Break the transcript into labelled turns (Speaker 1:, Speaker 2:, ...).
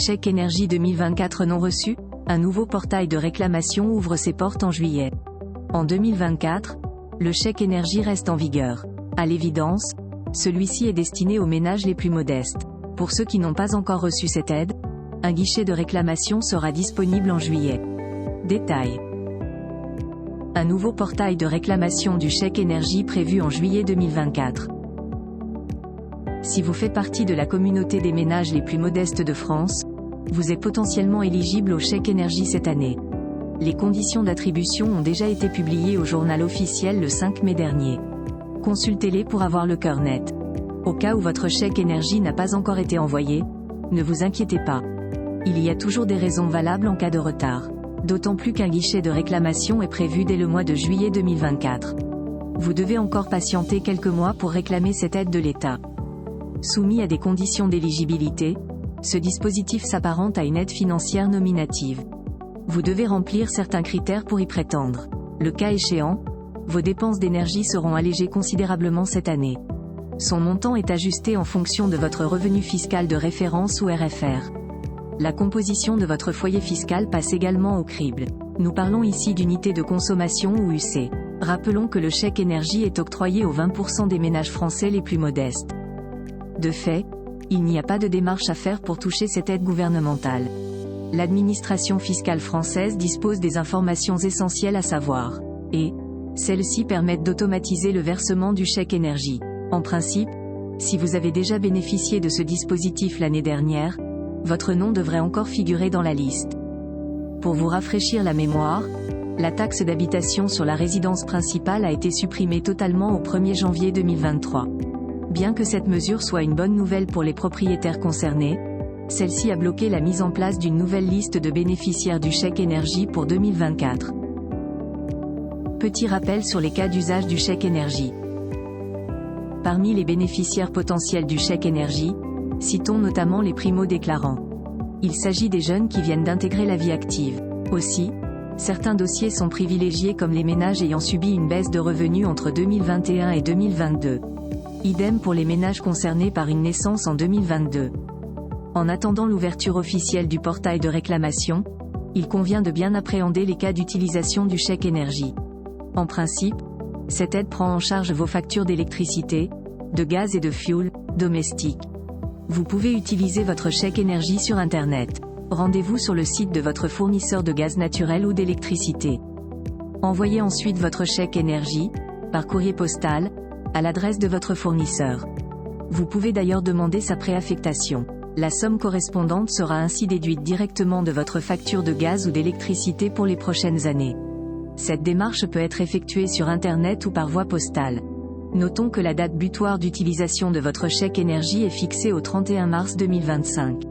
Speaker 1: Chèque énergie 2024 non reçu? Un nouveau portail de réclamation ouvre ses portes en juillet. En 2024, le chèque énergie reste en vigueur. À l'évidence, celui-ci est destiné aux ménages les plus modestes. Pour ceux qui n'ont pas encore reçu cette aide, un guichet de réclamation sera disponible en juillet. Détail. Un nouveau portail de réclamation du chèque énergie prévu en juillet 2024. Si vous faites partie de la communauté des ménages les plus modestes de France, vous êtes potentiellement éligible au chèque énergie cette année. Les conditions d'attribution ont déjà été publiées au journal officiel le 5 mai dernier. Consultez-les pour avoir le cœur net. Au cas où votre chèque énergie n'a pas encore été envoyé, ne vous inquiétez pas. Il y a toujours des raisons valables en cas de retard. D'autant plus qu'un guichet de réclamation est prévu dès le mois de juillet 2024. Vous devez encore patienter quelques mois pour réclamer cette aide de l'État. Soumis à des conditions d'éligibilité, ce dispositif s'apparente à une aide financière nominative. Vous devez remplir certains critères pour y prétendre. Le cas échéant, vos dépenses d'énergie seront allégées considérablement cette année. Son montant est ajusté en fonction de votre revenu fiscal de référence ou RFR. La composition de votre foyer fiscal passe également au crible. Nous parlons ici d'unités de consommation ou UC. Rappelons que le chèque énergie est octroyé aux 20% des ménages français les plus modestes. De fait, il n'y a pas de démarche à faire pour toucher cette aide gouvernementale. L'administration fiscale française dispose des informations essentielles à savoir. Et celles-ci permettent d'automatiser le versement du chèque énergie. En principe, si vous avez déjà bénéficié de ce dispositif l'année dernière, votre nom devrait encore figurer dans la liste. Pour vous rafraîchir la mémoire, la taxe d'habitation sur la résidence principale a été supprimée totalement au 1er janvier 2023. Bien que cette mesure soit une bonne nouvelle pour les propriétaires concernés, celle-ci a bloqué la mise en place d'une nouvelle liste de bénéficiaires du chèque énergie pour 2024. Petit rappel sur les cas d'usage du chèque énergie. Parmi les bénéficiaires potentiels du chèque énergie, citons notamment les primo-déclarants. Il s'agit des jeunes qui viennent d'intégrer la vie active. Aussi, certains dossiers sont privilégiés comme les ménages ayant subi une baisse de revenus entre 2021 et 2022. Idem pour les ménages concernés par une naissance en 2022. En attendant l'ouverture officielle du portail de réclamation, il convient de bien appréhender les cas d'utilisation du chèque énergie. En principe, cette aide prend en charge vos factures d'électricité, de gaz et de fioul, domestiques. Vous pouvez utiliser votre chèque énergie sur Internet. Rendez-vous sur le site de votre fournisseur de gaz naturel ou d'électricité. Envoyez ensuite votre chèque énergie, par courrier postal, à l'adresse de votre fournisseur. Vous pouvez d'ailleurs demander sa préaffectation. La somme correspondante sera ainsi déduite directement de votre facture de gaz ou d'électricité pour les prochaines années. Cette démarche peut être effectuée sur Internet ou par voie postale. Notons que la date butoir d'utilisation de votre chèque énergie est fixée au 31 mars 2025.